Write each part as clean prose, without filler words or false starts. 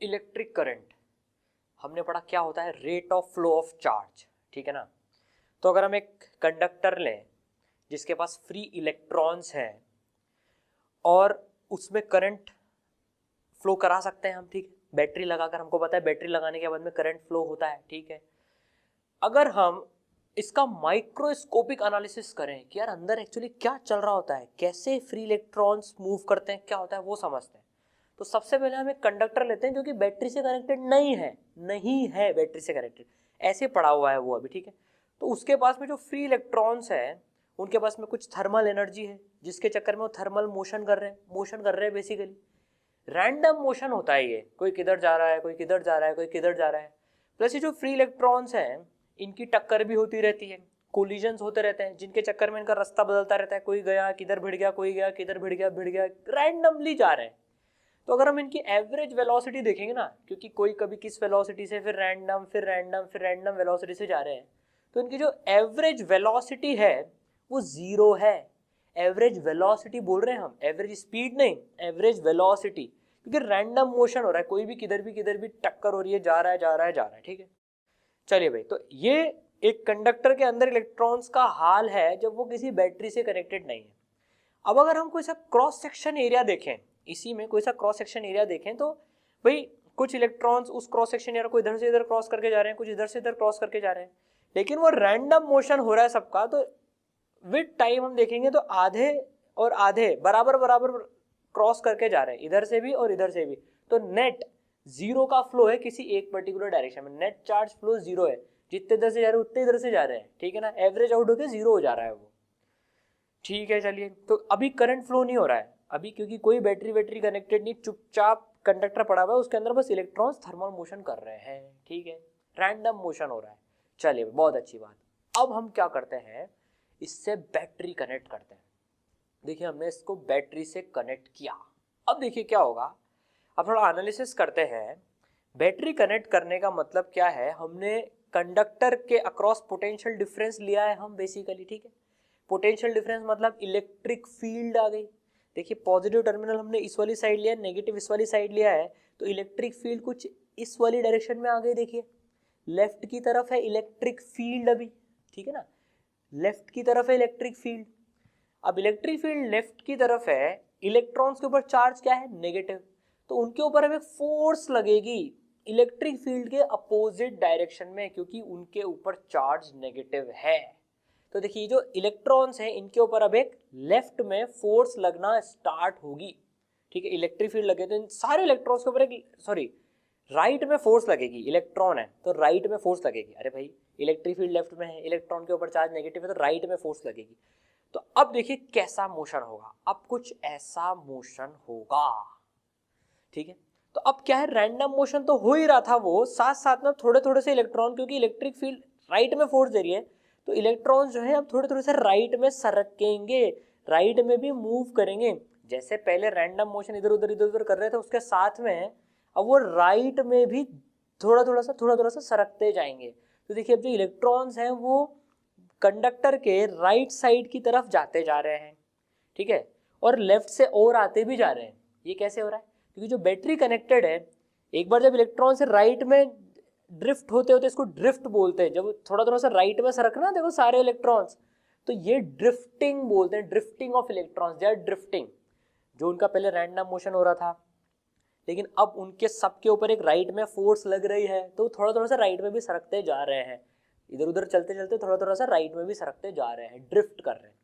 Electric current हमने पढ़ा क्या होता है, rate of flow of charge, ठीक है ना। तो अगर हम एक कंडक्टर लें जिसके पास फ्री इलेक्ट्रॉन्स हैं और उसमें करंट फ्लो करा सकते हैं हम, ठीक है, बैटरी लगाकर, हमको पता है बैटरी लगाने के बाद में करंट फ्लो होता है, ठीक है। अगर हम इसका माइक्रोस्कोपिक एनालिसिस करें कि यार अंदर एक्चुअली क्या चल रहा होता है, कैसे फ्री इलेक्ट्रॉन्स मूव करते हैं, क्या होता है वो समझते हैं। तो सबसे पहले हम एक कंडक्टर लेते हैं जो कि बैटरी से कनेक्टेड नहीं है बैटरी से कनेक्टेड, ऐसे पड़ा हुआ है वो अभी, ठीक है। तो उसके पास में जो फ्री इलेक्ट्रॉन्स है उनके पास में कुछ थर्मल एनर्जी है जिसके चक्कर में वो थर्मल मोशन कर रहे हैं बेसिकली। रैंडम मोशन होता है ये, कोई किधर जा रहा है, कोई किधर जा रहा है, कोई किधर जा रहा है। प्लस ये जो फ्री इलेक्ट्रॉन्स हैं इनकी टक्कर भी होती रहती है, कोलिजन्स होते रहते हैं जिनके चक्कर में इनका रास्ता बदलता रहता है, कोई गया किधर भिड़ गया, कोई गया किधर भिड़ गया, रैंडमली जा रहे हैं। तो अगर हम इनकी एवरेज वेलोसिटी देखेंगे ना, क्योंकि कोई कभी किस वेलोसिटी से फिर रैंडम वेलोसिटी से जा रहे हैं, तो इनकी जो एवरेज वेलोसिटी है वो जीरो है। एवरेज वेलोसिटी बोल रहे हैं हम, एवरेज स्पीड नहीं, एवरेज वेलोसिटी, क्योंकि रैंडम मोशन हो रहा है, कोई भी किधर भी टक्कर हो रही है, जा रहा है, ठीक है। चलिए भाई, तो ये एक कंडक्टर के अंदर इलेक्ट्रॉन्स का हाल है जब वो किसी बैटरी से कनेक्टेड नहीं है। अब अगर हम कोई सा क्रॉस सेक्शन एरिया देखें, इसी में कोई सा क्रॉस सेक्शन एरिया देखें, तो भाई कुछ इलेक्ट्रॉन्स उस क्रॉस सेक्शन एरिया को इधर से इधर क्रॉस करके जा रहे हैं, कुछ इधर से इधर क्रॉस करके जा रहे हैं, लेकिन वो रैंडम मोशन हो रहा है सबका। तो विद टाइम हम देखेंगे तो आधे और आधे बराबर क्रॉस करके जा रहे हैं, इधर से भी और इधर से भी। तो नेट जीरो का फ्लो है किसी एक पर्टिकुलर डायरेक्शन में, नेट चार्ज फ्लो जीरो है, जितने इधर से जा रहे हैं उतने इधर से जा रहे हैं, ठीक है ना। एवरेज आउट होकर जीरो हो जा रहा है वो, ठीक है। चलिए, तो अभी करंट फ्लो नहीं हो रहा है अभी, क्योंकि कोई बैटरी कनेक्टेड नहीं, चुपचाप कंडक्टर पड़ा हुआ है, उसके अंदर बस इलेक्ट्रॉन्स थर्मल मोशन कर रहे हैं, ठीक है, रैंडम मोशन हो रहा है। चलिए, बहुत अच्छी बात। अब हम क्या करते हैं, इससे बैटरी कनेक्ट करते हैं। देखिए, हमने इसको बैटरी से कनेक्ट किया, अब देखिए क्या होगा। अब थोड़ा एनालिसिस करते हैं। बैटरी कनेक्ट करने का मतलब क्या है, हमने कंडक्टर के अक्रॉस पोटेंशियल डिफरेंस लिया है हम बेसिकली, ठीक है। पोटेंशियल डिफरेंस मतलब इलेक्ट्रिक फील्ड आ गई। देखिए, पॉजिटिव टर्मिनल हमने इस वाली साइड लिया, नेगेटिव इस वाली साइड लिया है, तो इलेक्ट्रिक फील्ड कुछ इस वाली डायरेक्शन में आ गई। देखिए, लेफ्ट की तरफ है इलेक्ट्रिक फील्ड अभी, ठीक है ना, लेफ्ट की तरफ है इलेक्ट्रिक फील्ड। अब इलेक्ट्रिक फील्ड लेफ्ट की तरफ है, इलेक्ट्रॉन्स के ऊपर चार्ज क्या है, नेगेटिव, तो उनके ऊपर हमें फोर्स लगेगी इलेक्ट्रिक फील्ड के अपोजिट डायरेक्शन में, क्योंकि उनके ऊपर चार्ज नेगेटिव है। तो देखिए, जो इलेक्ट्रॉन्स हैं इनके ऊपर अब एक लेफ्ट में फोर्स लगना स्टार्ट होगी, ठीक है। इलेक्ट्रिक फील्ड लगे तो इन सारे इलेक्ट्रॉन्स के ऊपर एक राइट में फोर्स लगेगी, इलेक्ट्रॉन है तो राइट में फोर्स लगेगी। अरे भाई, इलेक्ट्रिक फील्ड लेफ्ट में है, इलेक्ट्रॉन के ऊपर चार्ज नेगेटिव है, तो राइट में फोर्स लगेगी। तो अब देखिए कैसा मोशन होगा, अब कुछ ऐसा मोशन होगा, ठीक है। तो अब क्या है, रैंडम मोशन तो हो ही रहा था वो, साथ साथ में थोड़े थोड़े से इलेक्ट्रॉन, क्योंकि इलेक्ट्रिक फील्ड राइट में फोर्स दे रही है, तो इलेक्ट्रॉन्स जो है अब थोड़े थोड़े से राइट में सरकेंगे, राइट में भी मूव करेंगे। जैसे पहले रैंडम मोशन इधर उधर कर रहे थे, उसके साथ में अब वो राइट में भी थोड़ा थोड़ा सा सरकते जाएंगे। तो देखिए, अब जो इलेक्ट्रॉन्स हैं वो कंडक्टर के राइट साइड की तरफ जाते जा रहे हैं, ठीक है, और लेफ्ट से और आते भी जा रहे हैं। ये कैसे हो रहा है, क्योंकि जो बैटरी कनेक्टेड है, एक बार जब इलेक्ट्रॉन से राइट में ड्रिफ्ट होते होते, इसको ड्रिफ्ट बोलते हैं, जब थोड़ा थोड़ा सा राइट में सरकना देखो सारे इलेक्ट्रॉन्स, तो ये ड्रिफ्टिंग बोलते हैं, drifting of electrons, they are drifting. जो उनका पहले रैंडम मोशन हो रहा था, लेकिन अब उनके सबके ऊपर एक राइट में फोर्स लग रही है, तो थोड़ा सा राइट में भी सरकते जा रहे हैं, इधर उधर चलते चलते थोड़ा सा राइट में भी सरकते जा रहे हैं, ड्रिफ्ट कर रहे हैं।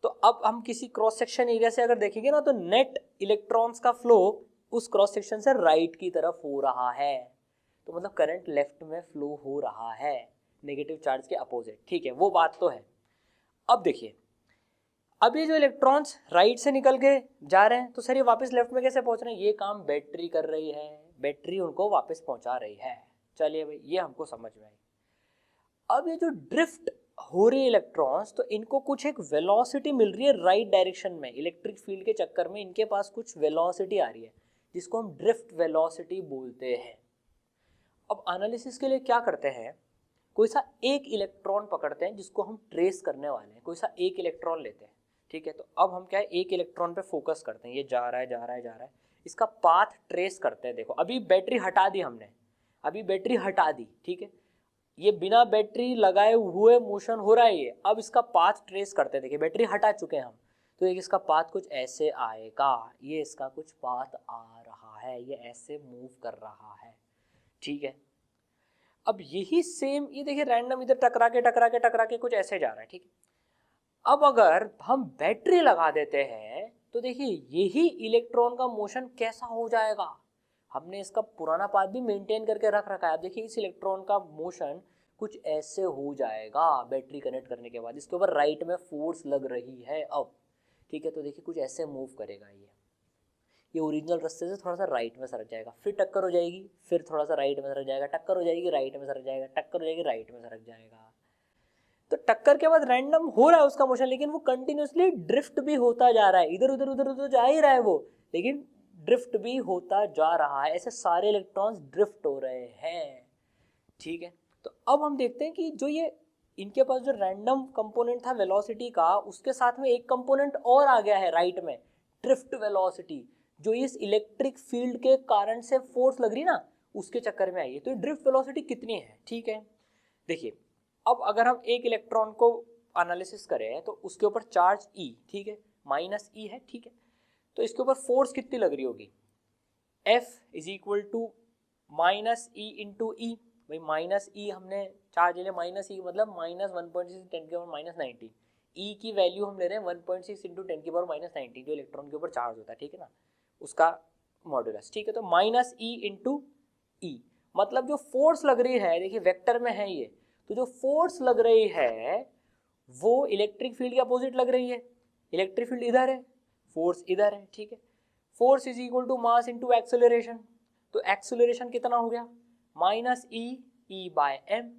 तो अब हम किसी क्रॉस सेक्शन एरिया से अगर देखेंगे ना, तो नेट इलेक्ट्रॉन्स का फ्लो उस क्रॉस सेक्शन से राइट की तरफ हो रहा है, तो मतलब करंट लेफ्ट में फ्लो हो रहा है, नेगेटिव चार्ज के अपोजिट, ठीक है, वो बात तो है। अब देखिए, अब ये जो इलेक्ट्रॉन्स राइट से निकल के जा रहे हैं, तो सर ये वापस लेफ्ट में कैसे पहुंच रहे हैं, ये काम बैटरी कर रही है, बैटरी उनको वापस पहुंचा रही है। चलिए भाई, ये हमको समझ में आई। अब ये जो ड्रिफ्ट हो रही है इलेक्ट्रॉन्स, तो इनको कुछ एक वेलोसिटी मिल रही है राइट डायरेक्शन में, इलेक्ट्रिक फील्ड के चक्कर में इनके पास कुछ वेलोसिटी आ रही है, जिसको हम ड्रिफ्ट वेलोसिटी बोलते हैं। अब एनालिसिस के लिए क्या करते हैं, कोई सा एक इलेक्ट्रॉन पकड़ते हैं जिसको हम ट्रेस करने वाले हैं, कोई सा एक इलेक्ट्रॉन लेते हैं, ठीक है। तो अब हम क्या है, एक इलेक्ट्रॉन पे फोकस करते हैं, ये जा रहा है, इसका पाथ ट्रेस करते हैं। देखो अभी बैटरी हटा दी हमने, अभी बैटरी हटा दी, ठीक है, ये बिना बैटरी लगाए हुए मोशन हो रहा है ये। अब इसका पाथ ट्रेस करते हैं, देखिए बैटरी हटा चुके हैं हम, तो एक इसका पाथ कुछ ऐसे आएगा, ये इसका कुछ पाथ आ रहा है, ये ऐसे मूव कर रहा है, ठीक है। अब यही सेम ये देखिए रैंडम इधर टकरा के कुछ ऐसे जा रहा है, ठीक है। अब अगर हम बैटरी लगा देते हैं तो देखिए यही इलेक्ट्रॉन का मोशन कैसा हो जाएगा। हमने इसका पुराना पाथ भी मेंटेन करके रख रखा है। अब देखिए इस इलेक्ट्रॉन का मोशन कुछ ऐसे हो जाएगा बैटरी कनेक्ट करने के बाद। इसके ऊपर राइट में फोर्स लग रही है अब, ठीक है, तो देखिए कुछ ऐसे मूव करेगा ये ओरिजिनल रास्ते से थोड़ा सा राइट में सरक जाएगा, फिर टक्कर हो जाएगी, फिर थोड़ा सा राइट में सरक जाएगा, टक्कर हो जाएगी, राइट में सरक जाएगा, टक्कर हो जाएगी, राइट में सरक जाएगा। तो टक्कर के बाद रैंडम हो रहा है उसका मोशन, लेकिन वो कंटिन्यूसली ड्रिफ्ट भी होता जा रहा है, इधर उधर उधर उधर जा ही रहा है वो, लेकिन ड्रिफ्ट भी होता जा रहा है। ऐसे सारे इलेक्ट्रॉन्स ड्रिफ्ट हो रहे हैं, ठीक है। तो अब हम देखते हैं कि जो ये इनके पास जो रैंडम कंपोनेंट था वेलोसिटी का, उसके साथ में एक कंपोनेंट और आ गया है राइट में, ड्रिफ्ट वेलोसिटी, जो इस इलेक्ट्रिक फील्ड के कारण से फोर्स लग रही ना, उसके चक्कर में आई है। तो ड्रिफ्ट वेलोसिटी कितनी है, ठीक है। देखिए अब अगर हम एक इलेक्ट्रॉन को एनालिसिस करें तो उसके ऊपर चार्ज E, ठीक है, माइनस E है, ठीक है, तो इसके ऊपर फोर्स कितनी लग रही होगी, F is equal to minus e into e. भाई माइनस ई हमने चार्ज ले लिया, माइनस ई मतलब माइनस 1.6 10 की पावर माइनस 19, ई की वैल्यू हम ले रहे हैं 1.6 इंटू 10 की पावर माइनस 19, जो इलेक्ट्रॉन के ऊपर चार्ज होता है, ठीक है ना, उसका मॉड्यूलस, ठीक है। तो माइनस ई इंटू ई मतलब जो फोर्स लग रही है, देखिए वेक्टर में है ये, तो जो फोर्स लग रही है वो इलेक्ट्रिक फील्ड के अपोजिट लग रही है। इलेक्ट्रिक फील्ड इधर है, फोर्स इधर है, ठीक है। Force is equal to mass into acceleration, तो एक्सेलरेशन कितना हो गया, माइनस ई बाय एम,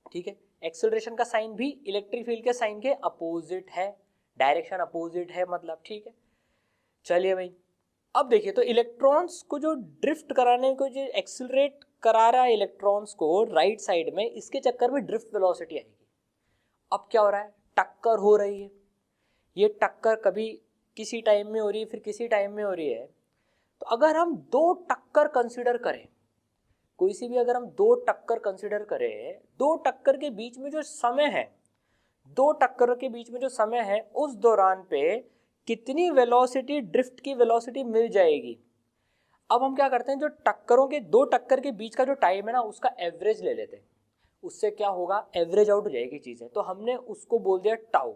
ठीक है। एक्सेलरेशन का साइन भी इलेक्ट्रिक फील्ड के साइन के अपोजिट है, डायरेक्शन अपोजिट है मतलब, ठीक है। चलिए भाई अब देखिए, तो इलेक्ट्रॉन्स को जो ड्रिफ्ट कराने को, जो एक्सेलरेट करा रहा है इलेक्ट्रॉन्स को राइट साइड में, इसके चक्कर में ड्रिफ्ट वेलोसिटी आएगी। अब क्या हो रहा है, टक्कर हो रही है, ये टक्कर कभी किसी टाइम में हो रही है, फिर किसी टाइम में हो रही है। तो अगर हम दो टक्कर कंसीडर करें, कोई सी भी अगर हम दो टक्कर कंसीडर करें, दो टक्कर के बीच में जो समय है, दो टक्कर के बीच में जो समय है, उस दौरान पे कितनी वेलोसिटी, ड्रिफ्ट की वेलोसिटी मिल जाएगी। अब हम क्या करते हैं, जो टक्करों के, दो टक्कर के बीच का जो टाइम है ना, उसका एवरेज ले लेते हैं, उससे क्या होगा, एवरेज आउट हो जाएगी चीजें। तो हमने उसको बोल दिया tau,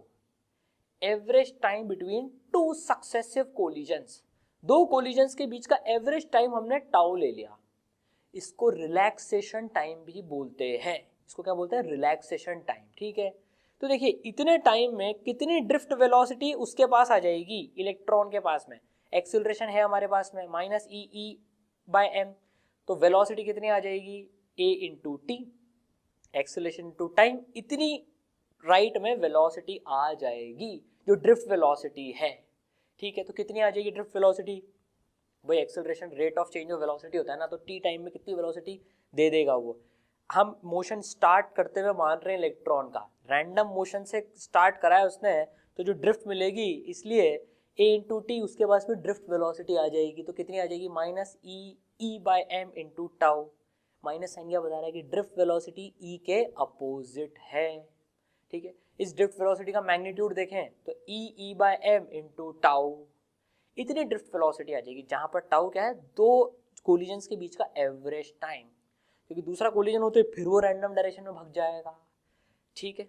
average time between two successive collisions, दो कोलिजन्स के बीच का एवरेज टाइम हमने टाउ ले लिया। इसको रिलैक्सेशन टाइम भी बोलते हैं, इसको क्या बोलते हैं, रिलैक्सेशन टाइम, ठीक है। तो देखिए इतने टाइम में कितनी ड्रिफ्ट वेलोसिटी उसके पास आ जाएगी, इलेक्ट्रॉन के पास में एक्सेलरेशन है हमारे पास में माइनस ई बाय एम, तो वेलोसिटी कितनी आ जाएगी, a into t, acceleration into time, इतनी राइट में वेलोसिटी आ जाएगी जो ड्रिफ्ट वेलोसिटी है, ठीक है। तो कितनी आ जाएगी ड्रिफ्ट वेलोसिटी, भाई acceleration rate of change of velocity होता है ना, तो टी टाइम में कितनी वेलोसिटी दे देगा वो। हम मोशन स्टार्ट करते हुए मान रहे हैं इलेक्ट्रॉन का, रैंडम मोशन से स्टार्ट करा है उसने, तो जो ड्रिफ्ट मिलेगी, इसलिए ए इंटू टी, उसके पास भी ड्रिफ्ट वेलोसिटी आ जाएगी। तो कितनी आ जाएगी, minus E by M into tau, minus sign क्या बता रहा है कि ड्रिफ्ट वेलोसिटी ई के अपोजिट है, ठीक है। इस ड्रिफ्ट वेलोसिटी का मैग्नीट्यूड देखें तो E by M into tau, इतनी ड्रिफ्ट वेलोसिटी आ जाएगी, जहां पर टाउ क्या है, दो कोलिजन्स के बीच का एवरेज टाइम, क्योंकि दूसरा कोलिजन हो तो फिर वो रैंडम डायरेक्शन में भाग जाएगा, ठीक है।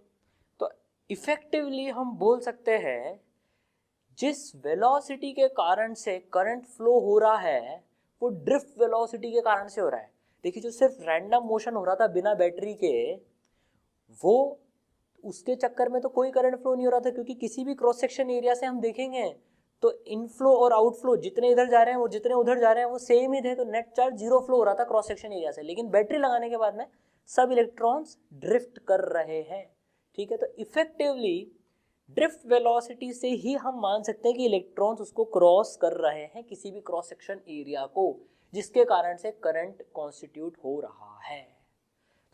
तो इफेक्टिवली हम बोल सकते हैं जिस वेलोसिटी के कारण से करंट फ्लो हो रहा है, वो ड्रिफ्ट वेलोसिटी के कारण से हो रहा है। देखिए जो सिर्फ रैंडम मोशन हो रहा था बिना बैटरी के, वो उसके चक्कर में तो कोई करंट फ्लो नहीं हो रहा था, क्योंकि किसी भी क्रॉस सेक्शन एरिया से हम देखेंगे तो इनफ्लो और आउटफ्लो, जितने इधर जा रहे हैं वो जितने उधर जा रहे हैं वो सेम ही थे, तो नेट चार्ज जीरो फ्लो हो रहा था क्रॉस सेक्शन एरिया से। लेकिन बैटरी लगाने के बाद में सब इलेक्ट्रॉन्स ड्रिफ्ट कर रहे हैं, ठीक है। तो इफेक्टिवली ड्रिफ्ट वेलोसिटी से ही हम मान सकते हैं कि इलेक्ट्रॉन्स उसको क्रॉस कर रहे हैं, किसी भी क्रॉस सेक्शन एरिया को, जिसके कारण से करंट कॉन्स्टिट्यूट हो रहा है।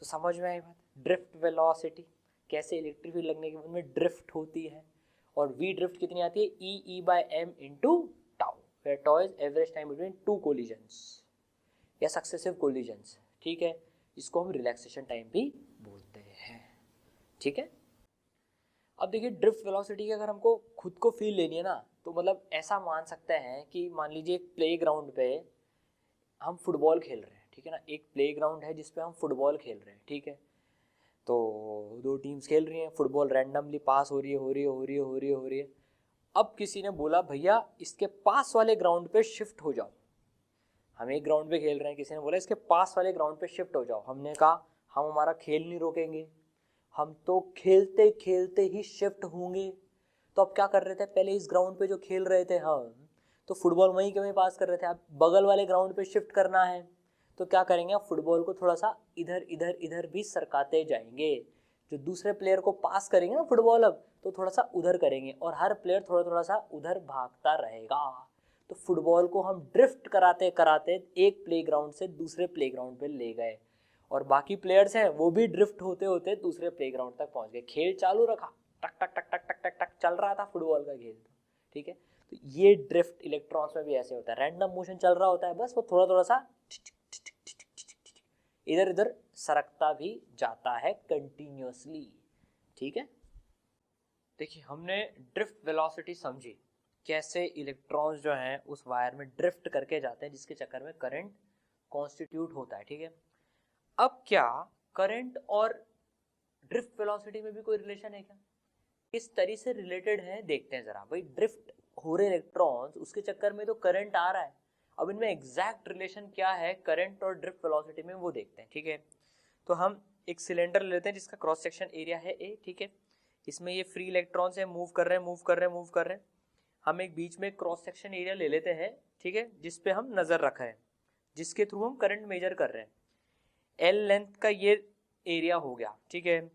तो समझ में आई बात, ड्रिफ्ट वेलोसिटी कैसे इलेक्ट्रिक फील्ड लगने के बाद में ड्रिफ्ट होती है, और वी ड्रिफ्ट कितनी आती है, E by M into tau, where tau is average time between two collisions या सक्सेसिव कोलिजन्स, ठीक है, इसको हम रिलैक्सेशन टाइम भी बोलते हैं, ठीक है। अब देखिए ड्रिफ्ट वेलोसिटी की अगर हमको खुद को फील लेनी है ना, तो मतलब ऐसा मान सकते हैं कि मान लीजिए एक प्ले ग्राउंड पे हम फुटबॉल खेल रहे हैं, ठीक है ना, एक प्ले ग्राउंड है जिसपे हम फुटबॉल खेल रहे हैं, ठीक है, तो दो टीम्स खेल रही हैं, फुटबॉल रैंडमली पास हो रही है। अब किसी ने बोला भैया इसके पास वाले ग्राउंड पे शिफ्ट हो जाओ, हम एक ग्राउंड पे खेल रहे हैं, किसी ने बोला इसके पास वाले ग्राउंड पे शिफ्ट हो जाओ। हमने कहा हम हमारा खेल नहीं रोकेंगे, हम तो खेलते खेलते ही शिफ्ट होंगे। तो अब क्या कर रहे थे, पहले इस ग्राउंड पे जो खेल रहे थे हम, तो फुटबॉल वहीं के वहीं पास कर रहे थे, अब बगल वाले ग्राउंड पे शिफ्ट करना है, तो क्या करेंगे, अब फुटबॉल को थोड़ा सा इधर इधर इधर भी सरकाते जाएंगे। जो दूसरे प्लेयर को पास करेंगे ना फुटबॉल, अब तो थोड़ा सा उधर करेंगे और हर प्लेयर थोड़ा थोड़ा सा उधर भागता रहेगा। तो फुटबॉल को हम ड्रिफ्ट कराते कराते एक प्लेग्राउंड से दूसरे प्लेग्राउंड पे ले गए, और बाकी प्लेयर्स हैं वो भी ड्रिफ्ट होते होते दूसरे प्लेग्राउंड तक पहुंच गए। खेल चालू रखा, टक टक टक टक टक टक टक चल रहा था फुटबॉल का खेल, ठीक है। तो ये ड्रिफ्ट इलेक्ट्रॉन्स में भी ऐसे होता है, रैंडम मोशन चल रहा होता है, बस वो थोड़ा थोड़ा सा इधर इधर सरकता भी जाता है कंटिन्यूअसली, ठीक है। देखिए हमने ड्रिफ्ट वेलोसिटी समझी, कैसे इलेक्ट्रॉन्स जो हैं उस वायर में ड्रिफ्ट करके जाते हैं, जिसके चक्कर में करंट कॉन्स्टिट्यूट होता है, ठीक है। अब क्या करंट और ड्रिफ्ट वेलोसिटी में भी कोई रिलेशन है क्या, किस तरह से रिलेटेड है देखते हैं जरा। भाई ड्रिफ्ट हो रहे इलेक्ट्रॉन्स, उसके चक्कर में तो करंट आ रहा है, अब इनमें एग्जैक्ट रिलेशन क्या है करंट और ड्रिफ्ट वेलोसिटी में, वो देखते हैं, ठीक है। तो हम एक सिलेंडर लेते हैं जिसका क्रॉस सेक्शन एरिया है ए, ठीक है, इसमें ये फ्री इलेक्ट्रॉन्स है, मूव कर रहे हैं। हम एक बीच में क्रॉस सेक्शन एरिया ले लेते हैं, ठीक है, जिस पे हम नजर रख रहे हैं, जिसके थ्रू हम करंट मेजर कर रहे हैं। एल लेंथ का ये एरिया हो गया, ठीक है,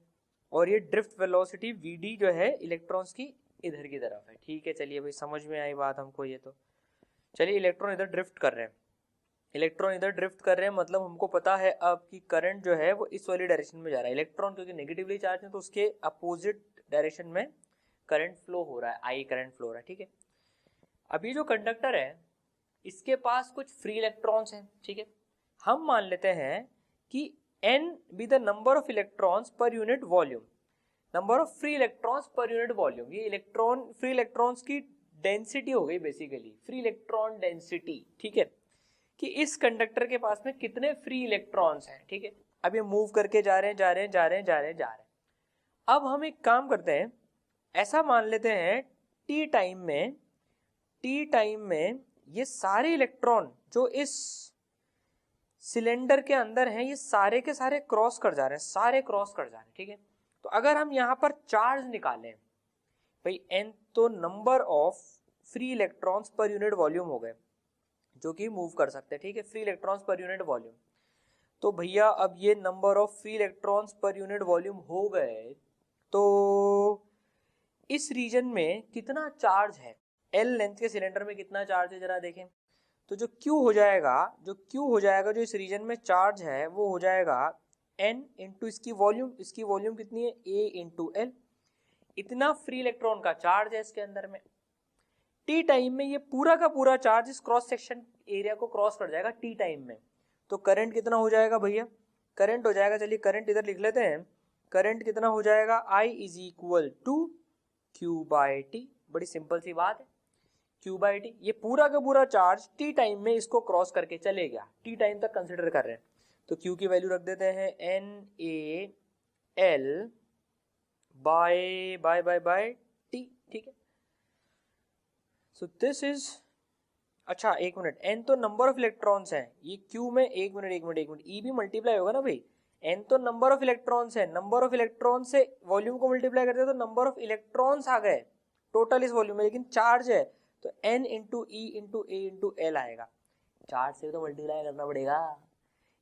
और ये ड्रिफ्ट वेलोसिटी वीडी जो है इलेक्ट्रॉन्स की इधर की तरफ है, ठीक है। चलिए भाई समझ में आई बात हमको ये, तो चलिए इलेक्ट्रॉन इधर ड्रिफ्ट कर रहे हैं, मतलब हमको पता है अब कि करंट जो है वो इस वाली डायरेक्शन में जा रहा है। इलेक्ट्रॉन क्योंकि नेगेटिवली चार्ज है तो उसके अपोजिट डायरेक्शन में करंट फ्लो हो रहा है, आई करंट फ्लो हो रहा है, ठीक है। अभी जो कंडक्टर है इसके पास कुछ फ्री इलेक्ट्रॉन्स हैं, ठीक है। हम मान लेते हैं कि n be the number of electrons per unit volume, number of free electrons per unit volume. ये इलेक्ट्रॉन फ्री इलेक्ट्रॉन्स की डेंसिटी हो गई बेसिकली, फ्री इलेक्ट्रॉन डेंसिटी, ठीक है, कि इस कंडक्टर के पास में कितने फ्री इलेक्ट्रॉन्स हैं, ठीक है। अब ये मूव करके जा रहे हैं। अब हम एक काम करते हैं, ऐसा मान लेते हैं टी टाइम में ये सारे इलेक्ट्रॉन जो इस सिलेंडर के अंदर हैं ये सारे के सारे क्रॉस कर जा रहे हैं, ठीक है। तो अगर हम यहाँ पर चार्ज निकालें, भाई n तो number of free electrons per unit volume हो गए जो कि मूव कर सकते हैं, ठीक है, free electrons per unit volume. तो भैया अब ये number of free electrons per unit volume हो गए, तो इस रीजन में कितना चार्ज है, L लेंथ के सिलेंडर में कितना चार्ज है जरा देखें। तो जो Q हो जाएगा जो इस रीजन में चार्ज है वो हो जाएगा N इंटू इसकी वॉल्यूम कितनी है, A इंटू L। इतना फ्री इलेक्ट्रॉन का चार्ज है इसके अंदर में। टी टाइम में ये पूरा का पूरा चार्ज इस क्रॉस सेक्शन एरिया को क्रॉस कर जाएगा टी टाइम में। तो करंट कितना हो जाएगा भैया, करंट हो जाएगा, चलिए करंट इधर लिख लेते हैं, करंट कितना हो जाएगा, I is equal to Q by T. बड़ी सिंपल सी बात है, Q बाई टी। ये पूरा का पूरा चार्ज टी टाइम में इसको क्रॉस करके चले गया, टी टाइम तक कंसिडर कर रहे हैं, तो Q की वैल्यू रख देते हैं NaL बाय टी, ठीक है। सो दिस इज, अच्छा एक मिनट, n तो नंबर ऑफ इलेक्ट्रॉन्स हैं, ये Q में एक मिनट E भी मल्टीप्लाई होगा ना भाई, n तो नंबर ऑफ इलेक्ट्रॉन्स है, नंबर ऑफ इलेक्ट्रॉन से वॉल्यूम को मल्टीप्लाई करते हैं तो नंबर ऑफ इलेक्ट्रॉन्स आ गए टोटल इस वॉल्यूम में, लेकिन चार्ज है तो n इंटू ई इंटू ए इंटू एल आएगा। चार्ज से तो मल्टीप्लाई करना पड़ेगा,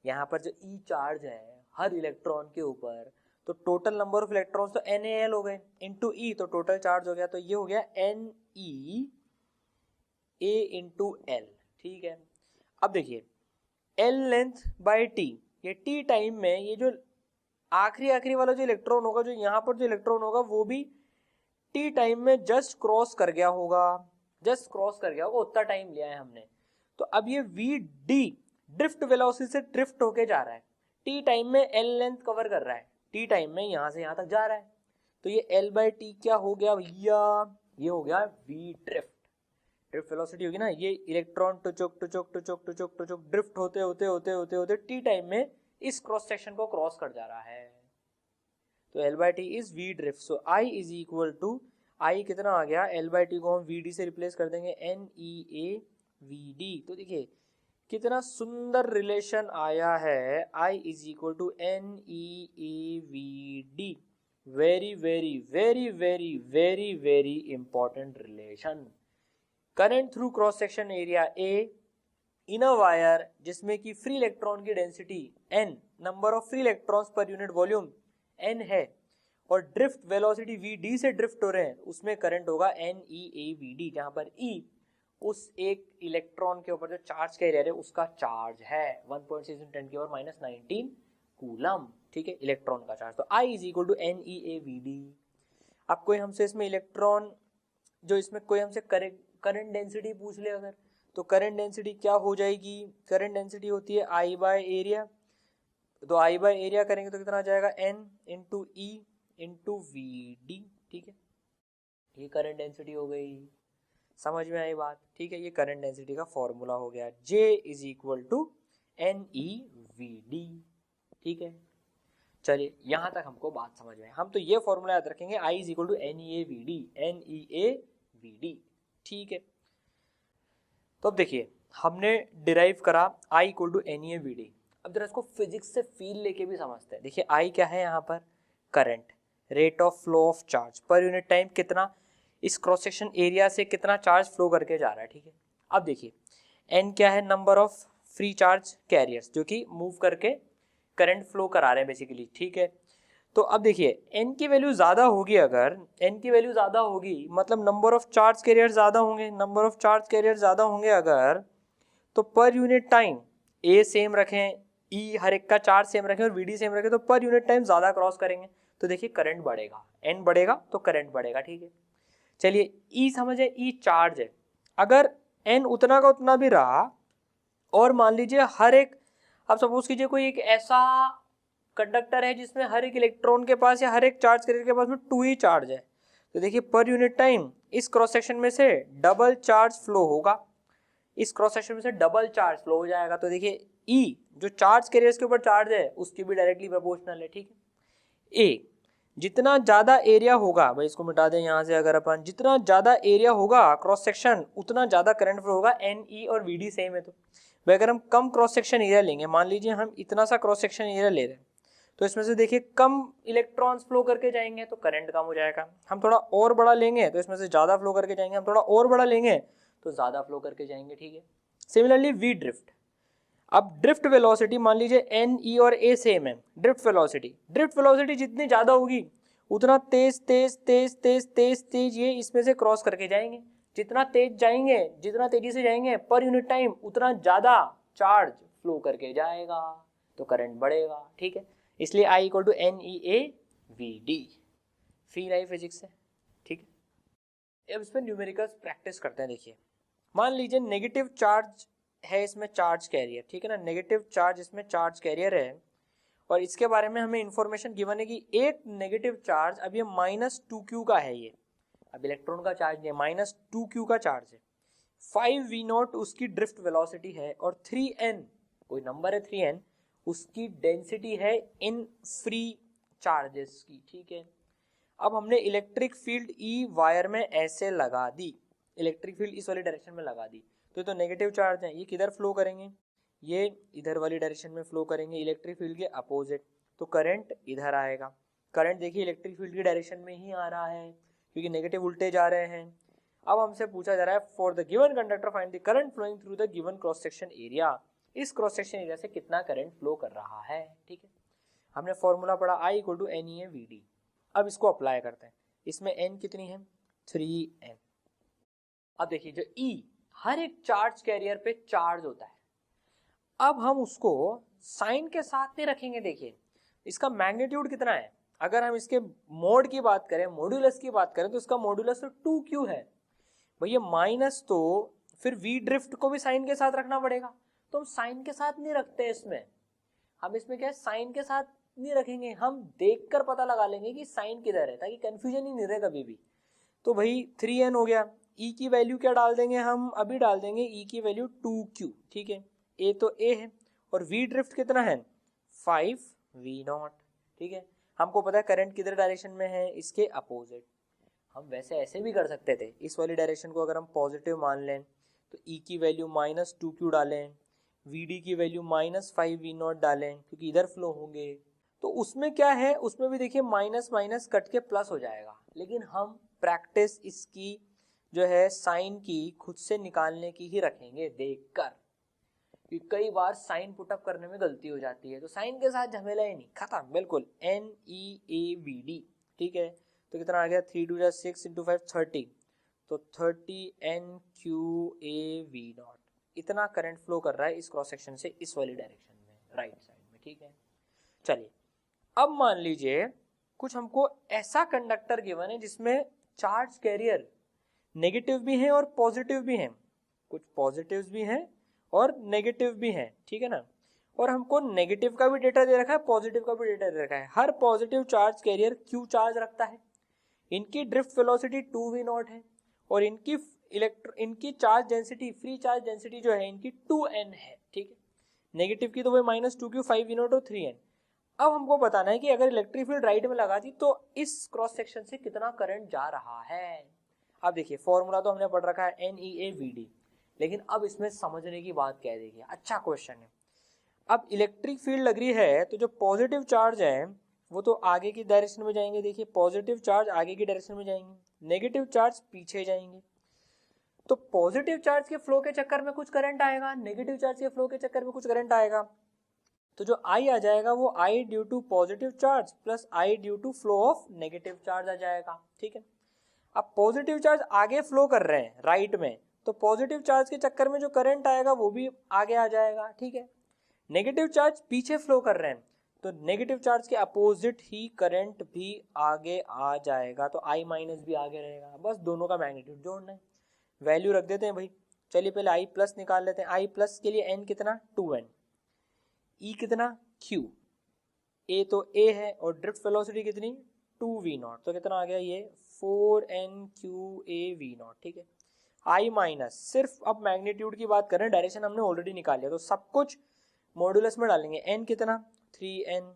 यहाँ पर जो ई चार्ज है हर इलेक्ट्रॉन के ऊपर, तो टोटल नंबर ऑफ इलेक्ट्रॉन्स तो NaL हो गए इंटू ई, तो टोटल चार्ज हो गया, तो ये हो गया NeA इंटू एल, ठीक है। अब देखिए L लेंथ बाय टी, ये टी टाइम में ये जो आखिरी वाला जो इलेक्ट्रॉन होगा, जो यहाँ पर जो इलेक्ट्रॉन होगा वो भी टी टाइम में जस्ट क्रॉस कर गया होगा, जस्ट क्रॉस कर गया होगा, उतना टाइम लिया है हमने। तो अब ये वी डी ड्रिफ्ट वेलोसिटी से ड्रिफ्ट होके जा रहा है, टी टाइम में एल लेंथ कवर कर रहा है, टी टाइम में यहाँ से यहाँ तक जा रहा है, तो ये एल बाई टी क्या हो गया भैया, ये हो गया वी ड्रिफ्ट। ड्रिफ्ट वेलोसिटी होगी ना, ये इलेक्ट्रॉन टुचुक टुचुक टुचुक टुचुक टुचुक ड्रिफ्ट होते होते होते होते होते टी टाइम में इस क्रॉस सेक्शन को क्रॉस कर जा रहा है, तो l by t is v drift. So I is equal to, I कितना आ गया, एल बाई टी को हम वी डी से रिप्लेस कर देंगे, n E A we d. तो देखिए कितना सुंदर रिलेशन आया है, I is equal to N E A we d. Very very very very very very important relation. Current through cross section area A in a wire जिसमें कि free electron की density n, number of free electrons per unit volume n है, और drift velocity v d से drift हो रहे हैं, उसमें करंट होगा N E A we D, जहां पर E उस एक इलेक्ट्रॉन के ऊपर जो चार्ज कैरियर है उसका चार्ज है 1.6 × 10⁻⁹ कूलम, ठीक है, इलेक्ट्रॉन का चार्ज। तो I is equal to N E A we D. अब कोई हमसे इसमें इलेक्ट्रॉन, जो इसमें कोई हमसे करंट डेंसिटी पूछ ले अगर, तो करंट डेंसिटी क्या हो जाएगी, करंट डेंसिटी होती है I बाय एरिया, तो I बाय एरिया करेंगे तो कितना आ जाएगा, N into E into V D, ठीक है, ये करंट डेंसिटी हो गई। समझ में आई बात, ठीक है, ये करंट डेंसिटी का फॉर्मूला हो गया, J is equal to N E V D, ठीक है। चलिए यहां तक हमको बात समझ में, हम तो ये फॉर्मूला याद रखेंगे, I is equal to N E A we D, N E A we D, ठीक है। तो अब देखिए हमने डिराइव करा I equal to N E A we D. अब जरा इसको फिजिक्स से फील लेके भी समझते हैं। देखिए I क्या है यहाँ पर, current, rate of flow of charge per unit time, कितना इस क्रॉस सेक्शन एरिया से कितना चार्ज फ्लो करके जा रहा है, ठीक है। अब देखिए n क्या है, number of free charge carriers जो कि मूव करके करंट फ्लो करा रहे हैं बेसिकली, ठीक है। तो अब देखिए n की वैल्यू ज़्यादा होगी, अगर n की वैल्यू ज़्यादा होगी मतलब नंबर ऑफ चार्ज कैरियर ज़्यादा होंगे, नंबर ऑफ चार्ज कैरियर ज़्यादा होंगे अगर, तो per unit time a same रखें, E हर एक का चार्ज सेम रखें और वी डी सेम रखें, तो पर यूनिट टाइम ज़्यादा क्रॉस करेंगे, तो देखिए करंट बढ़ेगा, n बढ़ेगा तो करंट बढ़ेगा, ठीक है। चलिए E समझे, E चार्ज है, अगर n उतना का उतना भी रहा और मान लीजिए हर एक, अब सपोज कीजिए कोई एक ऐसा कंडक्टर है जिसमें हर एक इलेक्ट्रॉन के पास या हर एक चार्ज कैरियर के पास में 2 ही चार्ज है, तो देखिए पर यूनिट टाइम इस क्रॉस सेक्शन में से डबल चार्ज फ्लो होगा, इस क्रॉस सेक्शन में से डबल चार्ज फ्लो हो जाएगा। तो देखिए E जो चार्ज कैरियर्स के ऊपर चार्ज है उसकी भी डायरेक्टली प्रोपोर्शनल है, ठीक है। A जितना ज़्यादा एरिया होगा, भाई इसको मिटा दें यहाँ से, अगर अपन जितना ज़्यादा एरिया होगा क्रॉस सेक्शन उतना ज़्यादा करंट फ्लो होगा, एन ई और वी डी सेम है, तो भाई अगर हम कम क्रॉस सेक्शन एरिया लेंगे, मान लीजिए हम इतना सा क्रॉस सेक्शन एरिया ले रहे हैं, तो इसमें से देखिए कम इलेक्ट्रॉन्स फ्लो करके जाएंगे तो करंट कम हो जाएगा, हम थोड़ा और बड़ा लेंगे तो इसमें से ज़्यादा फ्लो करके जाएंगे, हम थोड़ा और बड़ा लेंगे तो ज़्यादा फ्लो करके जाएंगे, ठीक है। सिमिलरली वी ड्रिफ्ट, अब ड्रिफ्ट वेलोसिटी मान लीजिए एन ई और ए सेम है, ड्रिफ्ट वेलोसिटी जितनी ज़्यादा होगी उतना तेज तेज तेज तेज तेज तेज ये इसमें से क्रॉस करके जाएंगे, जितना तेज जाएंगे, जितना तेजी से जाएंगे पर यूनिट टाइम उतना ज़्यादा चार्ज फ्लो करके जाएगा, तो करंट बढ़ेगा, ठीक है। इसलिए I equal to N E A we D. Feel I physics से, ठीक है। अब इस पर न्यूमेरिकल्स प्रैक्टिस करते हैं। देखिए मान लीजिए नेगेटिव चार्ज है इसमें चार्ज कैरियर, ठीक है ना, नेगेटिव चार्ज इसमें चार्ज कैरियर है, और इसके बारे में हमें इंफॉर्मेशन गिवन है कि एक नेगेटिव चार्ज, अब ये -2q का है, ये अब इलेक्ट्रॉन का चार्ज नहीं है, -2q का चार्ज है, 5v0 उसकी ड्रिफ्ट वेलोसिटी है, और 3n कोई नंबर है 3n उसकी डेंसिटी है इन फ्री चार्जेस की, ठीक है। अब हमने इलेक्ट्रिक फील्ड ई वायर में ऐसे लगा दी, इलेक्ट्रिक फील्ड इस वाली डायरेक्शन में लगा दी, तो नेगेटिव चार्ज है, ये किधर फ्लो करेंगे, ये इधर वाली डायरेक्शन में फ्लो करेंगे इलेक्ट्रिक फील्ड के अपोजिट, तो करंट इधर आएगा। करंट देखिए इलेक्ट्रिक फील्ड की डायरेक्शन में ही आ रहा है क्योंकि नेगेटिव उल्टे जा रहे हैं। अब हमसे पूछा जा रहा है for the given conductor find the current flowing through the given cross section area, इस क्रॉस सेक्शन एरिया से कितना करंट फ्लो कर रहा है, ठीक है। हमने फॉर्मूला पढ़ा I equal to N E A we D. अब इसको अप्लाई करते हैं, इसमें n कितनी है, 3n। अब देखिए जो E हर एक चार्ज कैरियर पे चार्ज होता है, अब हम उसको साइन के साथ नहीं रखेंगे। देखिए इसका मैग्नीट्यूड कितना है, अगर हम इसके मोड की बात करें, मॉड्यूलस की बात करें, तो इसका मॉड्यूलस तो 2q है, भैया माइनस तो फिर वी ड्रिफ्ट को भी साइन के साथ रखना पड़ेगा, तो हम साइन के साथ नहीं रखते इसमें, हम इसमें क्या है साइन के साथ नहीं रखेंगे, हम देखकर पता लगा लेंगे कि साइन किधर है, ताकि कंफ्यूजन ही नहीं रहे कभी भी। तो भाई 3n हो गया, e की वैल्यू क्या डाल देंगे हम, अभी डाल देंगे e की वैल्यू 2q, ठीक है, a तो a है, और v ड्रिफ्ट कितना है 5v0, ठीक है। हमको पता है करंट किधर डायरेक्शन में है, इसके अपोजिट। हम वैसे ऐसे भी कर सकते थे, इस वाली डायरेक्शन को अगर हम पॉजिटिव मान लें तो e की वैल्यू -2q डालें, vd की वैल्यू -5v0 डालें, क्योंकि इधर फ्लो होंगे। तो उसमें क्या है, उसमें भी देखिए माइनस माइनस कट के प्लस हो जाएगा, लेकिन हम प्रैक्टिस इसकी जो है साइन की खुद से निकालने की ही रखेंगे देखकर, क्योंकि कई बार साइन पुटअप करने में गलती हो जाती है, तो साइन के साथ झमेला ही नहीं, खत्म बिल्कुल। NEAVD, ठीक है, तो कितना आ गया 3 2 6 × 5 30, तो 30 NQAV0, इतना करंट फ्लो कर रहा है इस क्रॉस सेक्शन से इस वाली डायरेक्शन में, राइट साइड में, ठीक है। चलिए अब मान लीजिए कुछ हमको ऐसा कंडक्टर गिवन है जिसमें चार्ज कैरियर नेगेटिव भी हैं और पॉजिटिव भी हैं, कुछ पॉजिटिव्स भी हैं और नेगेटिव भी हैं, ठीक है ना। और हमको नेगेटिव का भी डेटा दे रखा है, पॉजिटिव का भी डेटा दे रखा है। हर positive charge carrier q charge रखता है, इनकी ड्रिफ्ट वेलोसिटी 2v0 है, और इनकी charge density, free charge density जो है इनकी 2n है, ठीक है। नेगेटिव की तो वही -2q 5v0 और 3n। अब हमको बताना है कि अगर इलेक्ट्रिक फील्ड राइट में लगा दी तो इस क्रॉस सेक्शन से कितना करंट जा रहा है। अब देखिए फॉर्मूला तो हमने पढ़ रखा है NEAVD, लेकिन अब इसमें समझने की बात क्या है, देखिए अच्छा क्वेश्चन है। अब इलेक्ट्रिक फील्ड लग रही है तो जो पॉजिटिव चार्ज है वो तो आगे की डायरेक्शन में जाएंगे, देखिए पॉजिटिव चार्ज आगे की डायरेक्शन में जाएंगे, नेगेटिव चार्ज पीछे जाएंगे। तो पॉजिटिव चार्ज के फ्लो के चक्कर में कुछ करंट आएगा, नेगेटिव चार्ज के फ्लो के चक्कर में कुछ करंट आएगा, तो जो I आ जाएगा वो I due to positive charge plus I due to flow of negative charge आ जाएगा, ठीक है। अब पॉजिटिव चार्ज आगे फ्लो कर रहे हैं राइट में, तो पॉजिटिव चार्ज के चक्कर में जो करंट आएगा वो भी आगे आ जाएगा, ठीक है। नेगेटिव चार्ज पीछे फ्लो कर रहे हैं, तो नेगेटिव चार्ज के अपोजिट ही करंट भी आगे आ जाएगा, तो I माइनस भी आगे रहेगा। बस दोनों का मैग्नीट्यूड जोड़ना है, वैल्यू रख देते हैं भाई। चलिए पहले I प्लस निकाल लेते हैं। I प्लस के लिए n कितना 2n, E कितना q, A तो A है, और ड्रिफ्ट वेलोसिटी कितनी 2v0, तो कितना आ गया ये 4NQAV0, ठीक है। I माइनस, सिर्फ अब मैग्नीट्यूड की बात करें, डायरेक्शन हमने ऑलरेडी निकाल लिया, तो सब कुछ मॉडुलस में डालेंगे। n कितना 3n,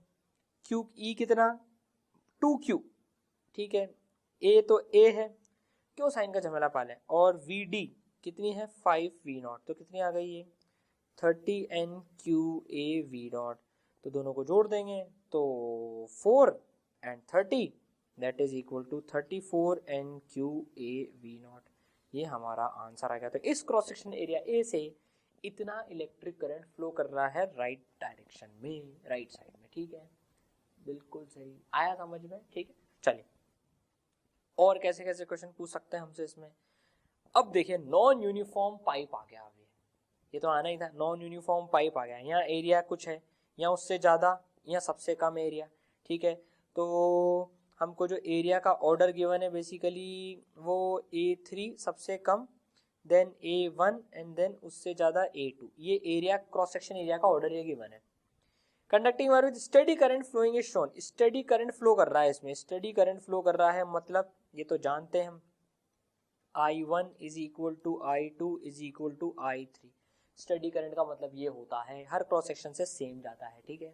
q E कितना 2q, ठीक है। A तो A है, क्यों साइन का झमेला पालें, और VD कितनी है 5v0, तो कितनी आ गई ये 30NQAV0, तो दोनों को जोड़ देंगे तो 4 and 30 that is equal to 34NQAV0, ये हमारा आंसर आ गया। तो इस क्रॉस सेक्शन एरिया ए से इतना इलेक्ट्रिक करंट फ्लो कर रहा है राइट डायरेक्शन में, राइट साइड में, ठीक है, बिल्कुल सही आया समझ में, ठीक है। चलिए और कैसे कैसे क्वेश्चन पूछ सकते हैं हमसे इसमें। अब देखिए नॉन यूनिफॉर्म पाइप आ गया, अभी ये तो आना ही था, नॉन यूनिफॉर्म पाइप आ गया। यहाँ एरिया कुछ है, यहाँ उससे ज़्यादा, यहाँ सबसे कम एरिया, ठीक है। तो हमको जो एरिया का ऑर्डर गिवन है बेसिकली वो A3 सबसे कम, देन A1 एंड देन उससे ज़्यादा A2, ये एरिया क्रॉस सेक्शन एरिया का ऑर्डर ये गिवन है। Conducting wire with steady current following is shown, steady current flow कर रहा है इसमें, स्टेडी करंट फ्लो कर रहा है मतलब ये तो जानते हैं हम, I1 is equal to I2 is equal to I3। Steady current का मतलब ये होता है हर क्रॉस सेक्शन से सेम जाता है, ठीक है।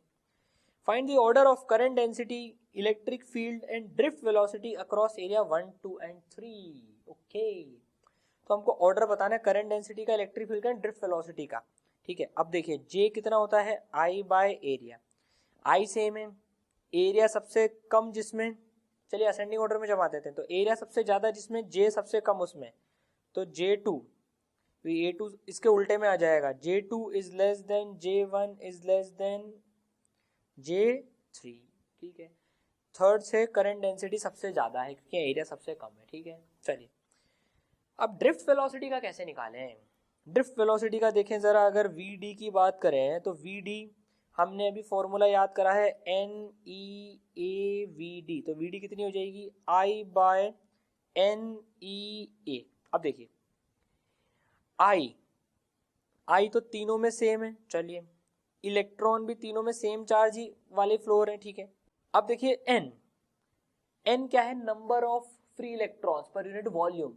Find the order of current density, electric field and drift velocity across area 1, 2 and 3। Okay, तो हमको ऑर्डर बताना है करंट डेंसिटी का, इलेक्ट्रिक फील्ड का, ड्रिफ्ट वेलोसिटी का, ठीक है। अब देखिए J कितना होता है I by area, I same है, एरिया सबसे कम जिसमें, चलिए असेंडिंग ऑर्डर में जमा देते हैं, तो एरिया सबसे ज्यादा जिसमें, J सबसे कम उसमें, तो J2, A2 इसके उल्टे में आ जाएगा, J2 is less than J1 is less than J3, ठीक है। थर्ड से करंट डेंसिटी सबसे ज्यादा है क्योंकि एरिया सबसे कम है, ठीक है। चलिए अब ड्रिफ्ट वेलोसिटी का कैसे निकालें। ड्रिफ्ट वेलोसिटी का देखें जरा, अगर VD की बात करें तो VD हमने अभी फॉर्मूला याद करा है NEAVD, तो VD कितनी हो जाएगी I बाय NEA। अब देखिए आई तो तीनों में सेम है, चलिए इलेक्ट्रॉन भी तीनों में सेम चार्ज ही वाले फ्लोर है, ठीक है। अब देखिए एन क्या है, number of free electrons per unit volume.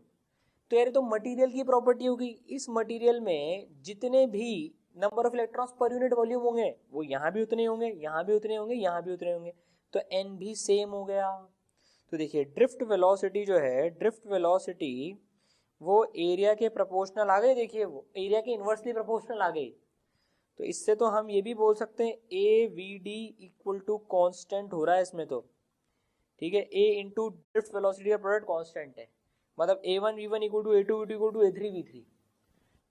तो यार तो मटेरियल की प्रॉपर्टी होगी, इस मटेरियल में जितने भी number of electrons per unit volume होंगे वो यहाँ भी उतने होंगे, यहाँ भी उतने होंगे, यहाँ भी उतने होंगे, तो एन भी सेम हो गया। तो देखिए ड्रिफ्ट वेलोसिटी जो है, ड्रिफ्ट वेलोसिटी वो एरिया के प्रोपोर्शनल आ गई, देखिए वो एरिया के इन्वर्सली प्रोपोर्शनल आ गई। तो इससे तो हम ये भी बोल सकते हैं A we D equal to constant हो रहा है इसमें तो, ठीक है। ए इंटू ड्रिफ्ट वेलोसिटी का प्रोडक्ट कॉन्स्टेंट है, मतलब A1 V1 equal to A2 V2 equal to A3 V3।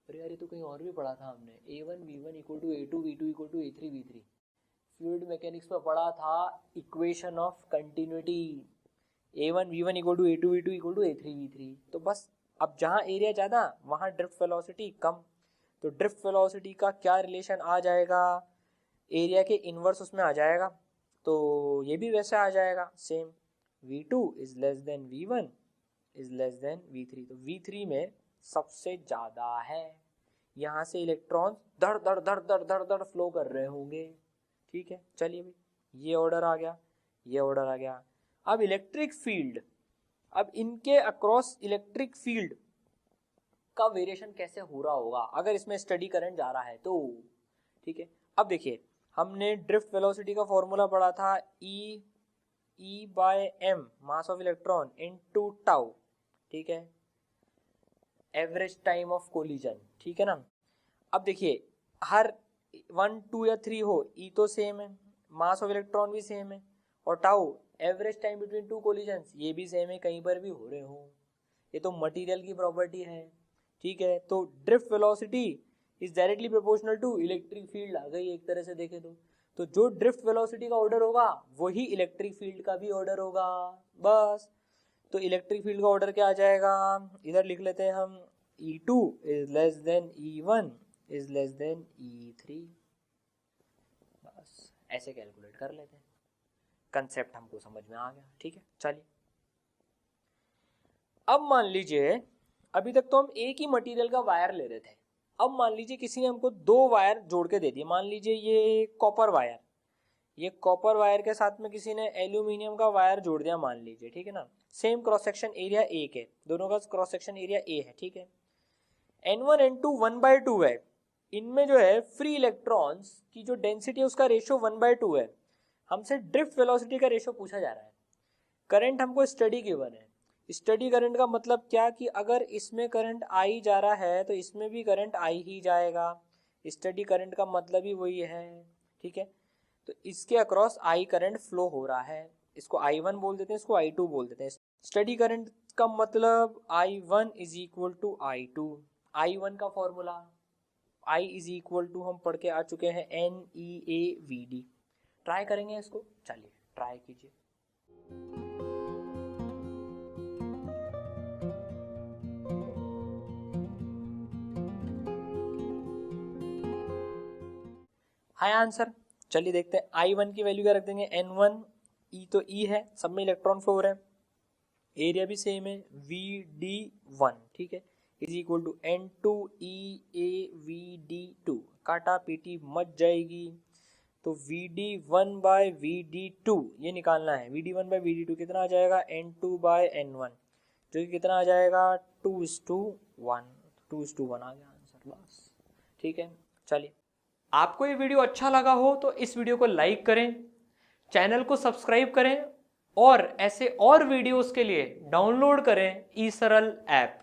अरे यार ये तो कहीं और भी पढ़ा था हमने, A1 V1 equal to A2 V2 equal to A3 V3। Fluid mechanics में पढ़ा था equation of continuity, A1 V1 equal to A2 V2 equal to A3 V3। तो बस अब जहाँ एरिया ज़्यादा वहाँ ड्रिफ्ट वेलोसिटी कम, तो ड्रिफ्ट वेलोसिटी का क्या रिलेशन आ जाएगा, एरिया के इन्वर्स उसमें आ जाएगा। तो ये भी वैसे आ जाएगा same, V2 is less than V1 is less than V3। तो V3 में सबसे ज़्यादा है, यहाँ से इलेक्ट्रॉन धड़ धड़ धड़ धड़ धड़ धड़ फ्लो कर रहे होंगे, ठीक है। चलिए भाई ये ऑर्डर आ गया, ये ऑर्डर आ गया। अब इलेक्ट्रिक फील्ड, अब इनके अक्रॉस इलेक्ट्रिक फील्ड का वेरिएशन कैसे हो रहा होगा अगर इसमें स्टडी करंट जा रहा है तो, ठीक है। अब देखिए हमने ड्रिफ्ट वेलोसिटी का फॉर्मूला पढ़ा था E by m mass of electron into tau, ठीक है, एवरेज टाइम ऑफ कोलिजन, ठीक है ना। अब देखिए हर 1 2 या 3 हो, E तो सेम है, मास ऑफ इलेक्ट्रॉन भी सेम है, और tau average time between two collisions ये भी सेम है, कहीं पर भी हो रहे हो, ये तो मटेरियल की प्रॉपर्टी है, ठीक है। तो drift velocity is directly proportional to electric field आ गई एक तरह से देखे तो जो ड्रिफ्ट वेलोसिटी का ऑर्डर होगा वही इलेक्ट्रिक फील्ड का भी ऑर्डर होगा, बस। तो इलेक्ट्रिक फील्ड का ऑर्डर क्या आ जाएगा, इधर लिख लेते हैं हम, E2 is less than E1 is less than E3, बस ऐसे कैलकुलेट कर लेते हैं। कंसेप्ट हमको समझ में आ गया, ठीक है। चलिए अब मान लीजिए अभी तक तो हम एक ही मटेरियल का वायर ले रहे थे, अब मान लीजिए किसी ने हमको 2 वायर जोड़ के दे दिए, मान लीजिए ये कॉपर वायर, ये कॉपर वायर के साथ में किसी ने एल्यूमिनियम का वायर जोड़ दिया मान लीजिए, ठीक है ना। सेम क्रॉस सेक्शन एरिया एक है, दोनों का क्रॉस सेक्शन एरिया ए है, ठीक है। N1 N2 1/2 है, इनमें जो है फ्री इलेक्ट्रॉन्स की जो डेंसिटी है उसका रेशियो 1/2 है। हमसे ड्रिफ्ट वेलोसिटी का रेशियो पूछा जा रहा है, करंट हमको स्टडी गिवन है। स्टडी करंट का मतलब क्या कि अगर इसमें करंट आई जा रहा है तो इसमें भी करंट आई ही जाएगा, स्टडी करंट का मतलब ही वही है, ठीक है। तो इसके अक्रॉस आई करंट फ्लो हो रहा है, इसको I1 बोल देते हैं, इसको I2 बोल देते हैं। स्टडी करंट का मतलब I1 is equal to I2, I1 का formula I is equal to हम पढ़ के आ चुके हैं NEAVD। ट्राई करेंगे इसको, चलिए ट्राई कीजिए। हाय आंसर, चलिए देखते हैं। I1 की वैल्यू क्या रख देंगे, N1, E तो E है, सब में इलेक्ट्रॉन फ्लो हो रहे हैं, एरिया भी सेम है VD1, ठीक है, is equal to N2 EAVD2, काटा पीटी मच जाएगी, तो VD1 बाय VD2 ये निकालना है। VD1 बाय VD2 कितना आ जाएगा, N2 बाय N1, जो कि कितना आ जाएगा 2:1, 2:1 आ गया आंसर, बस, ठीक है। चलिए आपको ये वीडियो अच्छा लगा हो तो इस वीडियो को लाइक करें, चैनल को सब्सक्राइब करें, और ऐसे और वीडियोस के लिए डाउनलोड करें eSarl ऐप।